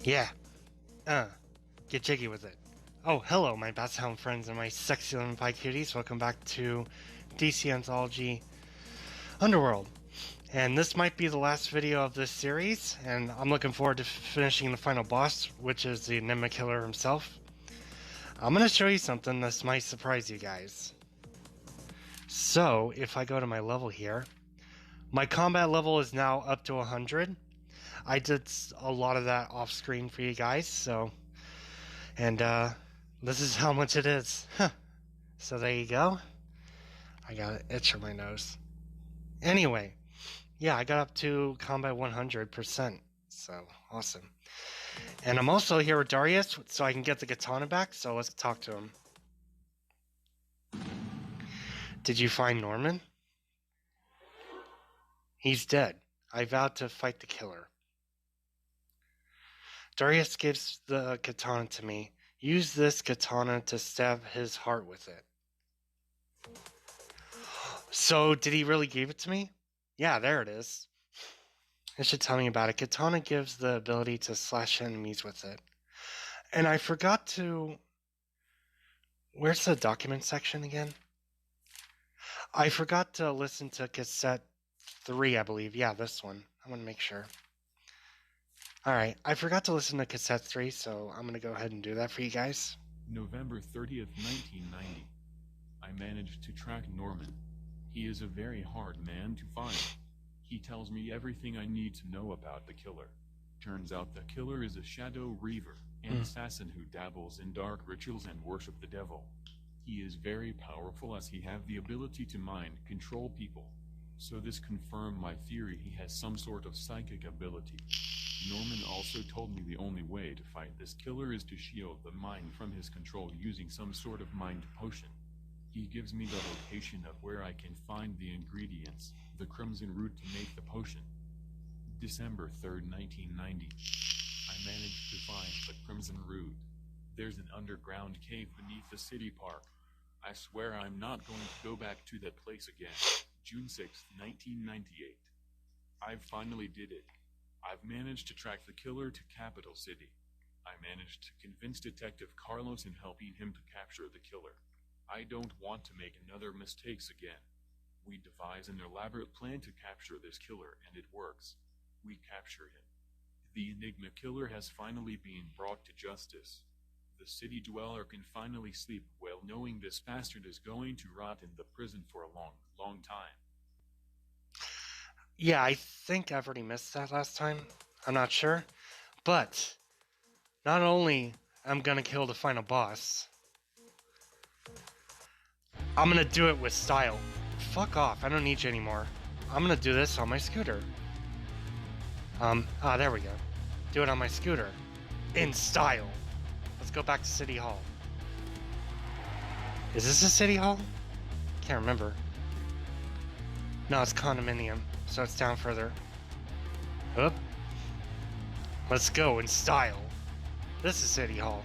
Yeah, uh, get jiggy with it. Oh, hello, my Basset Hound friends and my sexy little pie cuties. Welcome back to DC Anthology Underworld. And this might be the last video of this series, and I'm looking forward to finishing the final boss, which is the Enigma killer himself. I'm going to show you something that might surprise you guys. So, if I go to my level here, my combat level is now up to 100. I did a lot of that off screen for you guys, and this is how much it is. So there you go. I got an itch on my nose. Anyway, yeah, I got up to combat 100%. So awesome. And I'm also here with Darius, so I can get the katana back. So let's talk to him. Did you find Norman? He's dead. I vowed to fight the killer. Darius gives the katana to me. Use this katana to stab his heart with it. So, did he really give it to me? Yeah, there it is. It should tell me about it. Katana gives the ability to slash enemies with it. And I forgot to... Where's the document section again? I forgot to listen to cassette 3, I believe. Yeah, this one. I want to make sure. Alright, I forgot to listen to cassette 3, so I'm going to go ahead and do that for you guys. November 30th, 1990. I managed to track Norman. He is a very hard man to find. He tells me everything I need to know about the killer. Turns out the killer is a shadow reaver, an assassin who dabbles in dark rituals and worship the devil. He is very powerful as he have the ability to mind control people. So this confirmed my theory he has some sort of psychic ability. Norman also told me the only way to fight this killer is to shield the mind from his control using some sort of mind potion. He gives me the location of where I can find the ingredients, the crimson root to make the potion. December 3rd, 1990. I managed to find the crimson root. There's an underground cave beneath the city park. I swear I'm not going to go back to that place again. June 6th, 1998. I finally did it. I've managed to track the killer to Capital City. I managed to convince Detective Carlos in helping him to capture the killer. I don't want to make another mistakes again. We devise an elaborate plan to capture this killer, and it works. We capture him. The Enigma killer has finally been brought to justice. The city dweller can finally sleep well knowing this bastard is going to rot in the prison for a long, long time. Yeah, I think I've already missed that last time. I'm not sure. But, not only I'm gonna kill the final boss, I'm gonna do it with style. Fuck off, I don't need you anymore. I'm gonna do this on my scooter. There we go. Do it on my scooter. In style. Let's go back to City Hall. Is this a City Hall? Can't remember. No, it's condominium, so it's down further. Up. Let's go in style. This is City Hall.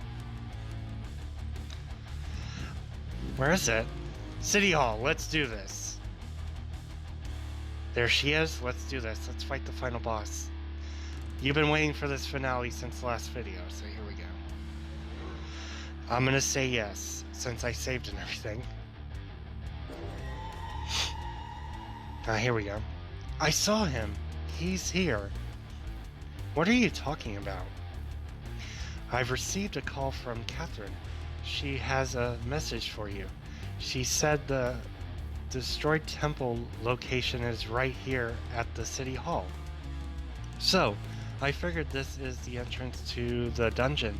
Where is it? City Hall, let's do this. There she is, let's do this. Let's fight the final boss. You've been waiting for this finale since the last video, so here we go. I'm gonna say yes, since I saved and everything. Here we go. I saw him. He's here. What are you talking about? I've received a call from Catherine. She has a message for you. She said the destroyed temple location is right here at the city hall. So, I figured this is the entrance to the dungeon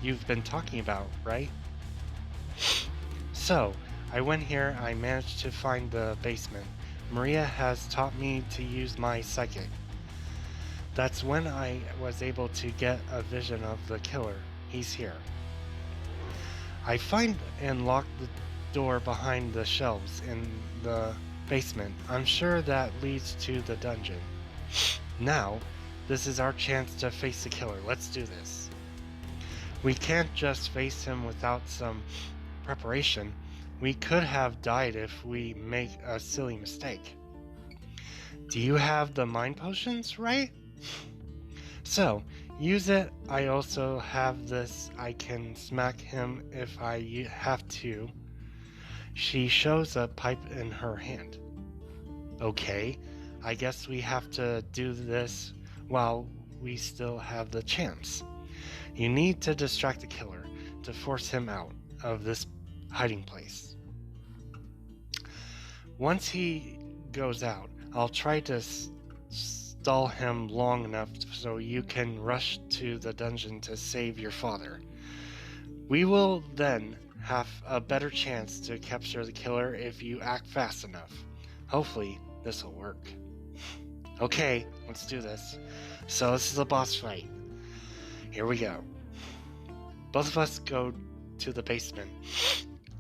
you've been talking about, right? So, I went here, I managed to find the basement. Maria has taught me to use my psychic. That's when I was able to get a vision of the killer. He's here. I find and lock the door behind the shelves in the basement. I'm sure that leads to the dungeon. Now, this is our chance to face the killer. Let's do this. We can't just face him without some preparation. We could have died if we make a silly mistake. Do you have the mind potions, right? So, Use it. I also have this. I can smack him if I have to. She shows a pipe in her hand. Okay, I guess we have to do this while we still have the chance. You need to distract the killer to force him out of this hiding place. Once he goes out, I'll try to stall him long enough so you can rush to the dungeon to save your father. We will then have a better chance to capture the killer if you act fast enough. Hopefully, this will work. Okay, let's do this. So this is a boss fight. Here we go. Both of us go to the basement.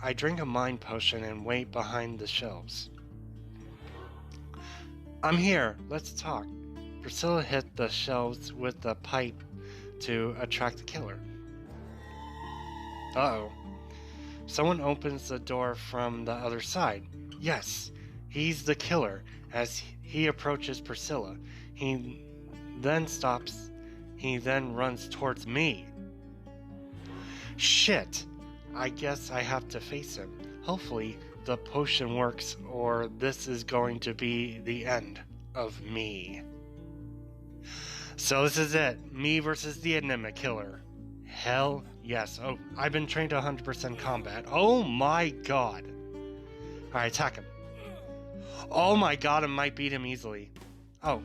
I drink a mind potion and wait behind the shelves. I'm here. Let's talk. Priscilla hit the shelves with the pipe to attract the killer. Uh-oh. Someone opens the door from the other side. Yes, he's the killer. As he approaches Priscilla, he then stops. He then runs towards me. Shit! I guess I have to face him. Hopefully, the potion works, or this is going to be the end of me. So this is it. Me versus the Enigma killer. Hell yes. Oh, I've been trained to 100% combat. Oh my god. Alright, attack him. Oh my god, I might beat him easily. Oh.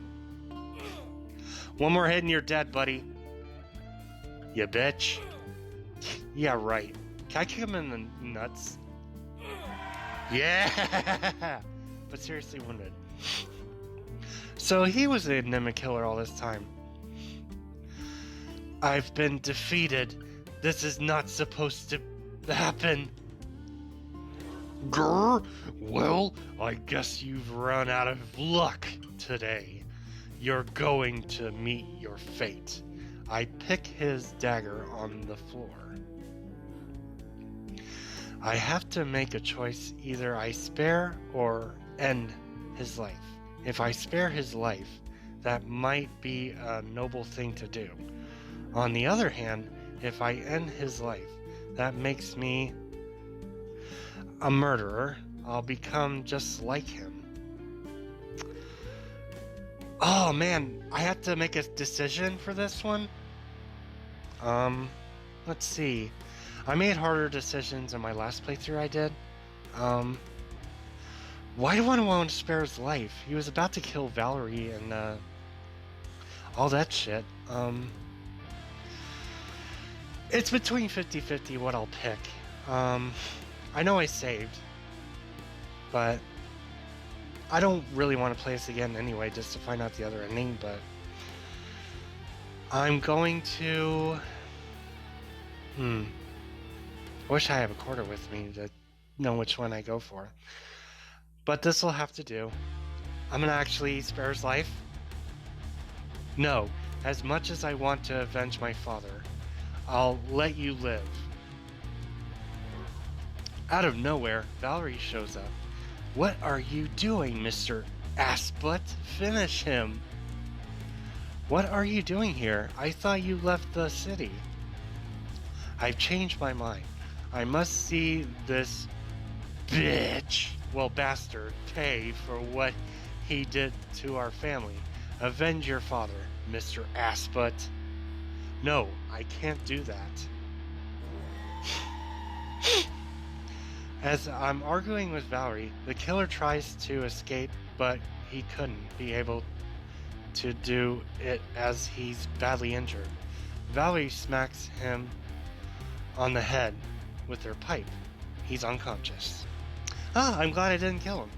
One more hit and you're dead, buddy. You bitch. Yeah, right. Can I kick him in the nuts? Yeah! But seriously wounded. So he was the Enigma killer all this time. I've been defeated. This is not supposed to happen. Grr! Well, I guess you've run out of luck today. You're going to meet your fate. I pick his dagger on the floor. I have to make a choice. Either I spare or end his life. If I spare his life, that might be a noble thing to do. On the other hand, if I end his life, that makes me a murderer. I'll become just like him. Oh man, I have to make a decision for this one. Let's see. I made harder decisions in my last playthrough I did. Why do I want to spare his life? He was about to kill Valerie and, all that shit. It's between 50-50 what I'll pick. I know I saved, but I don't really want to play this again anyway, just to find out the other ending, but I'm going to... I wish I have a quarter with me to know which one I go for. But this will have to do. I'm going to actually spare his life. No, as much as I want to avenge my father, I'll let you live. Out of nowhere, Valerie shows up. What are you doing, Mr. Assbutt? Finish him. What are you doing here? I thought you left the city. I've changed my mind. I must see this bitch, well, bastard, pay for what he did to our family. Avenge your father, Mr. Assbutt. No, I can't do that. As I'm arguing with Valerie, the killer tries to escape, but he couldn't be able to do it as he's badly injured. Valerie smacks him on the head with her pipe. He's unconscious. Ah, I'm glad I didn't kill him.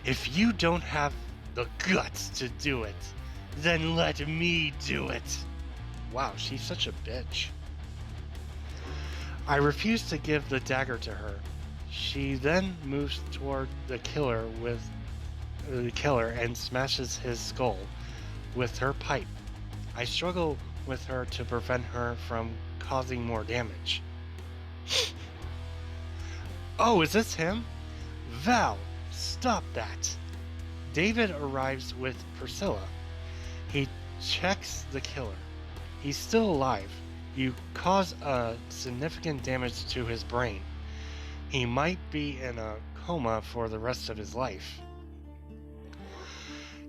If you don't have the guts to do it, then let me do it. Wow, she's such a bitch. I refuse to give the dagger to her. She then moves toward the killer and smashes his skull with her pipe. I struggle with her to prevent her from causing more damage. Oh, is this him? Val, stop that. David arrives with Priscilla. He checks the killer. He's still alive. You cause a significant damage to his brain. He might be in a coma for the rest of his life.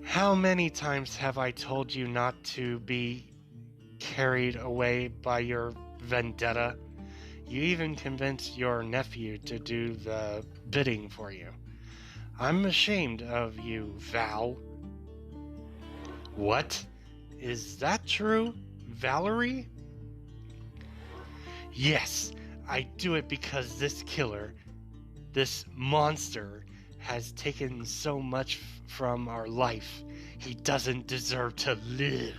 How many times have I told you not to be carried away by your vendetta? You even convinced your nephew to do the bidding for you. I'm ashamed of you, Val. What? Is that true, Valerie? Yes, I do it because this killer, this monster, has taken so much from our life. He doesn't deserve to live.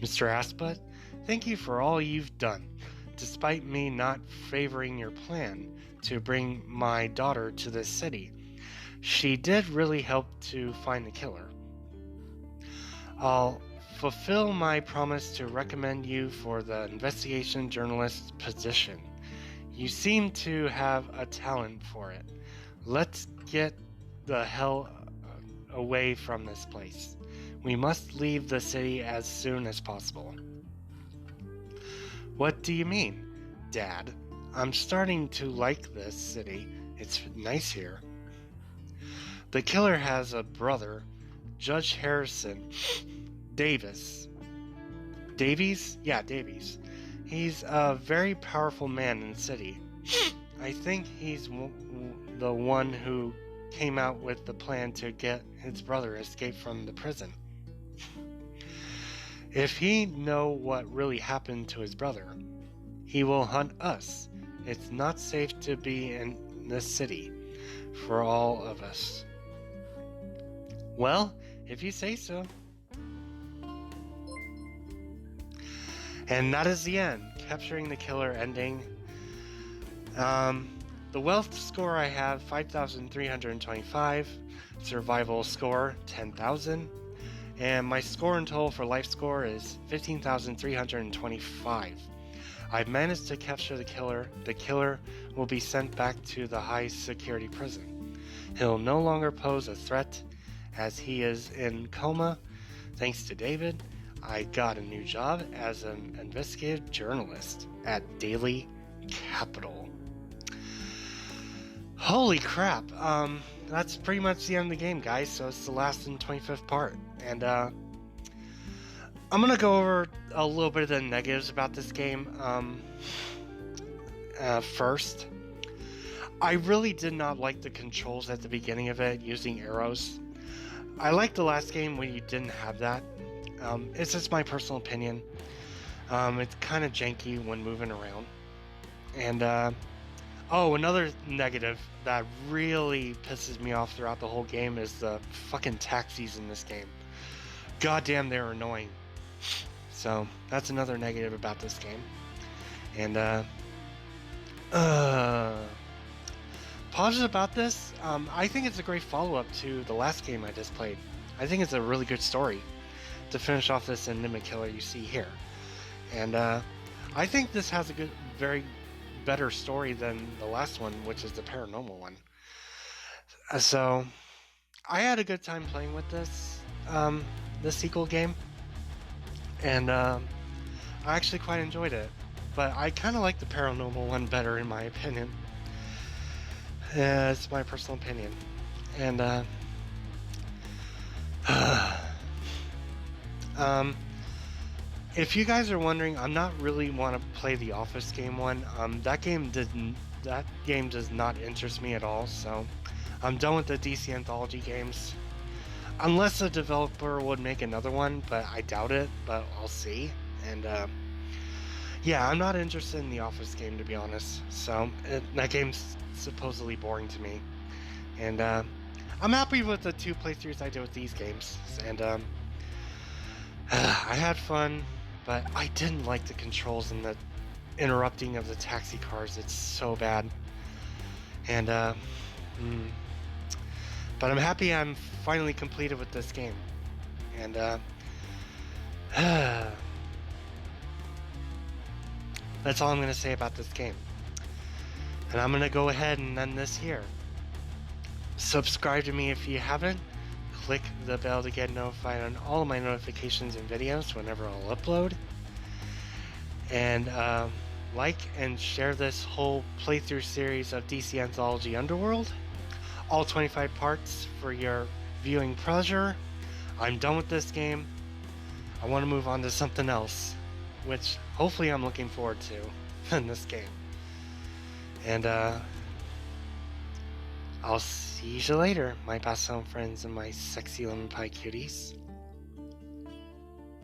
Mr. Asput, thank you for all you've done. Despite me not favoring your plan to bring my daughter to this city, she did really help to find the killer. I'll fulfill my promise to recommend you for the investigation journalist position. You seem to have a talent for it. Let's get the hell away from this place. We must leave the city as soon as possible. What do you mean, Dad? I'm starting to like this city. It's nice here. The killer has a brother, Judge Harrison Davies. Yeah, Davies. He's a very powerful man in the city. I think he's the one who came out with the plan to get his brother escaped from the prison. If he know what really happened to his brother, he will hunt us. It's not safe to be in this city for all of us. Well, if you say so. And that is the end. Capturing the killer ending. The wealth score I have, 5,325. Survival score, 10,000. And my score in total for life score is 15,325. I've managed to capture the killer. The killer will be sent back to the high security prison. He'll no longer pose a threat as he is in coma. Thanks to David, I got a new job as an investigative journalist at Daily Capital. Holy crap. That's pretty much the end of the game, guys. So it's the last and 25th part. And I'm going to go over a little bit of the negatives about this game first. I really did not like the controls at the beginning of it, using arrows. I liked the last game when you didn't have that. It's just my personal opinion. It's kind of janky when moving around. And, another negative that really pisses me off throughout the whole game is the fucking taxis in this game. Goddamn, they're annoying. So, that's another negative about this game. And, positive about this, I think it's a great follow-up to the last game I just played. I think it's a really good story to finish off this Enigma killer you see here. And, I think this has a very better story than the last one, which is the paranormal one. So, I had a good time playing with this sequel game. And, I actually quite enjoyed it. But I kind of like the paranormal one better, in my opinion. It's my personal opinion. And, if you guys are wondering, I'm not really want to play the Office game one. That game does not interest me at all. So I'm done with the DC Anthology games, unless a developer would make another one, but I doubt it. But I'll see. And yeah, I'm not interested in the Office game, to be honest. So that game's supposedly boring to me. And I'm happy with the 2 playthroughs I did with these games. And I had fun. But I didn't like the controls and the interrupting of the taxi cars. It's so bad. And, but I'm happy I'm finally completed with this game. And, that's all I'm going to say about this game. And I'm going to go ahead and end this here. Subscribe to me if you haven't. click the bell to get notified on all of my notifications and videos whenever I'll upload. And like and share this whole playthrough series of DC Anthology Underworld. All 25 parts for your viewing pleasure. I'm done with this game. I want to move on to something else, which hopefully I'm looking forward to in this game. And I'll see you later, my past home friends and my sexy lemon pie cuties.